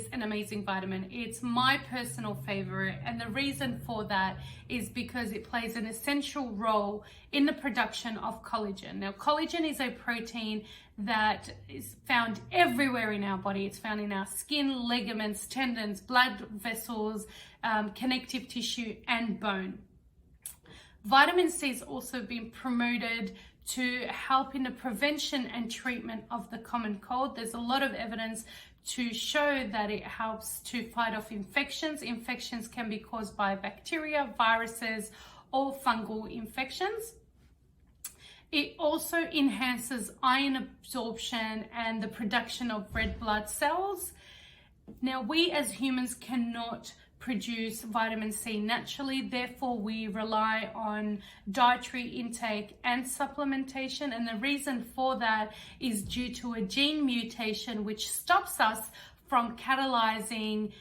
is an amazing vitamin. It's my personal favorite, and the reason for that is because it plays an essential role in the production of collagen. Now, collagen is a protein that is found everywhere in our body. It's found in our skin, ligaments, tendons, blood vessels, connective tissue, and bone. Vitamin C has also been promoted to help in the prevention and treatment of the common cold. There's a lot of evidence to show that it helps to fight off infections. Infections can be caused by bacteria, viruses, or fungal infections. It also enhances iron absorption and the production of red blood cells. Now, we as humans cannot produce vitamin C naturally, therefore we rely on dietary intake and supplementation, and the reason for that is due to a gene mutation which stops us from catalyzing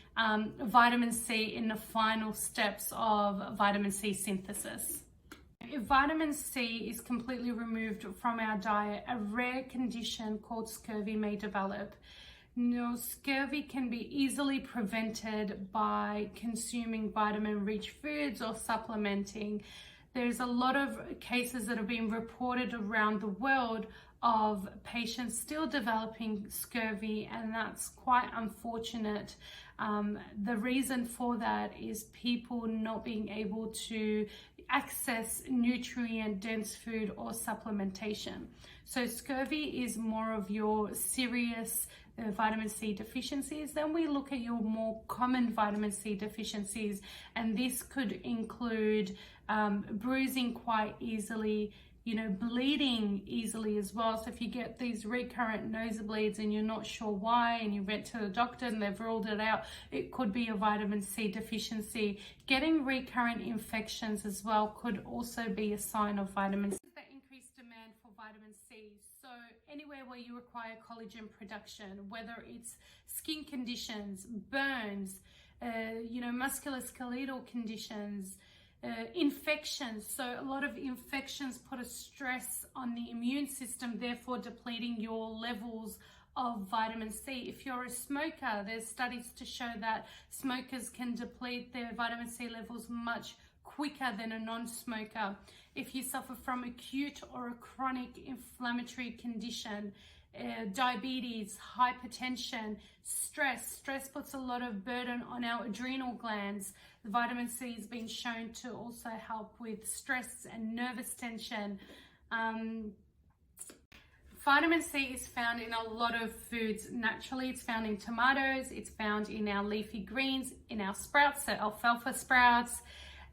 vitamin C in the final steps of vitamin C synthesis. If vitamin C is completely removed from our diet, a rare condition called scurvy may develop. Now, scurvy can be easily prevented by consuming vitamin-rich foods or supplementing. There's a lot of cases that have been reported around the world of patients still developing scurvy, and that's quite unfortunate. The reason for that is people not being able to access nutrient-dense food or supplementation. So scurvy is more of your serious vitamin C deficiencies. Then we look at your more common vitamin C deficiencies, and this could include bruising quite easily, bleeding easily as well. So if you get these recurrent nosebleeds and you're not sure why, and you went to the doctor and they've ruled it out, it could be a vitamin C deficiency. Getting recurrent infections as well could also be a sign of vitamin C. The increased demand for vitamin C. So anywhere where you require collagen production, whether it's skin conditions, burns, musculoskeletal conditions, infections. So a lot of infections put a stress on the immune system, therefore depleting your levels of vitamin C. If you're a smoker, there's studies to show that smokers can deplete their vitamin C levels much quicker than a non-smoker. If you suffer from acute or a chronic inflammatory condition, diabetes, hypertension, stress puts a lot of burden on our adrenal glands. The vitamin C has been shown to also help with stress and nervous tension. Vitamin C is found in a lot of foods naturally. It's found in tomatoes, it's found in our leafy greens, in our sprouts, so alfalfa sprouts.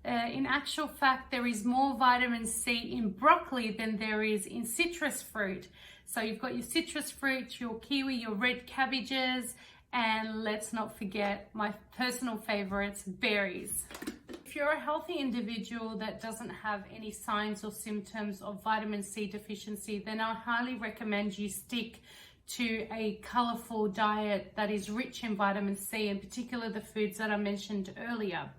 In actual fact, there is more vitamin C in broccoli than there is in citrus fruit. So you've got your citrus fruit, your kiwi, your red cabbages, and let's not forget my personal favorites, berries. If you're a healthy individual that doesn't have any signs or symptoms of vitamin C deficiency, then I highly recommend you stick to a colorful diet that is rich in vitamin C, in particular the foods that I mentioned earlier.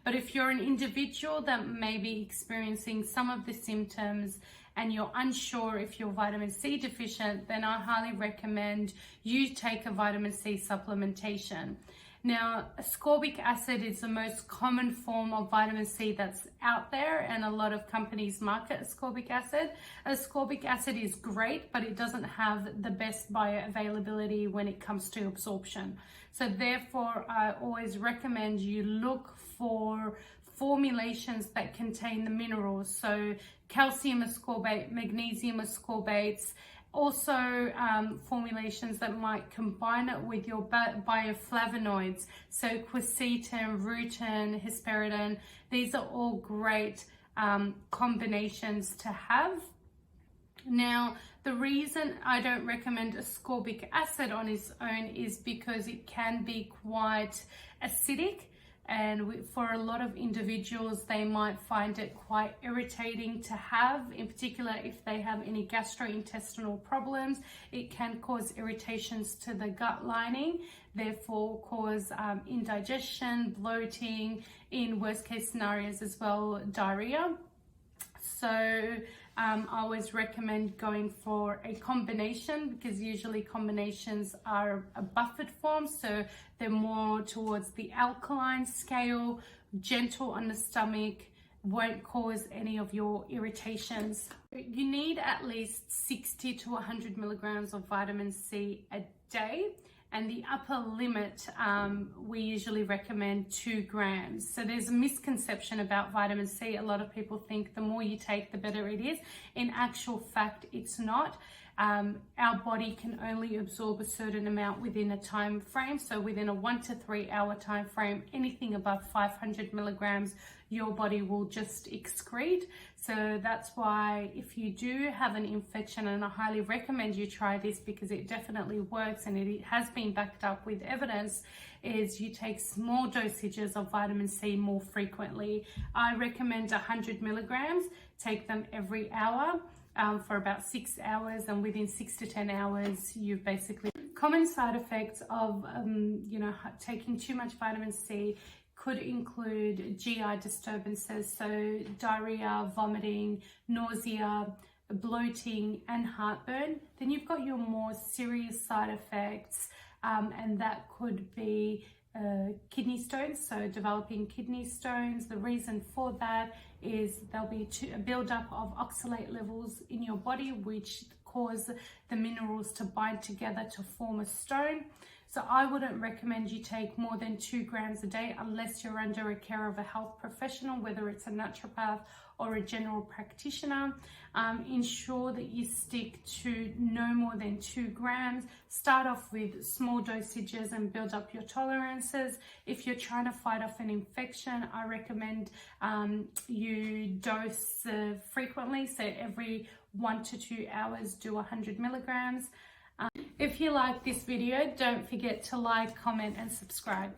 But if you're an individual that may be experiencing some of the symptoms and you're unsure if you're vitamin C deficient, then I highly recommend you take a vitamin C supplementation. Now, ascorbic acid is the most common form of vitamin C that's out there, and a lot of companies market ascorbic acid. Ascorbic acid is great, but it doesn't have the best bioavailability when it comes to absorption. So therefore, I always recommend you look for formulations that contain the minerals. So calcium ascorbate, magnesium ascorbates, also formulations that might combine it with your bioflavonoids, so quercetin, rutin, hesperidin. These are all great combinations to have. Now, the reason I don't recommend ascorbic acid on its own is because it can be quite acidic, and for a lot of individuals they might find it quite irritating to have. In particular, if they have any gastrointestinal problems, it can cause irritations to the gut lining, therefore cause indigestion, bloating, in worst case scenarios as well, diarrhea. So I always recommend going for a combination, because usually combinations are a buffered form, so they're more towards the alkaline scale, gentle on the stomach, won't cause any of your irritations. You need at least 60 to 100 milligrams of vitamin C a day, and the upper limit we usually recommend 2 grams. So there's a misconception about vitamin C. A lot of people think the more you take, the better it is. In actual fact, it's not. Our body can only absorb a certain amount within a time frame. So within a 1 to 3 hour time frame, anything above 500 milligrams, your body will just excrete. So that's why if you do have an infection, and I highly recommend you try this because it definitely works and it has been backed up with evidence, is you take small dosages of vitamin C more frequently. I recommend 100 milligrams, take them every hour. For about 6 hours, and within 6 to 10 hours, you've basically... Common side effects of, taking too much vitamin C could include GI disturbances, so diarrhea, vomiting, nausea, bloating, and heartburn. Then you've got your more serious side effects, and that could be kidney stones, so developing kidney stones. The reason for that is there'll be a buildup of oxalate levels in your body, which cause the minerals to bind together to form a stone. So I wouldn't recommend you take more than 2 grams a day unless you're under a care of a health professional, whether it's a naturopath or a general practitioner. Ensure that you stick to no more than 2 grams. Start off with small dosages and build up your tolerances. If you're trying to fight off an infection, I recommend you dose frequently. So every 1 to 2 hours, do 100 milligrams. If you like this video, don't forget to like, comment, and subscribe.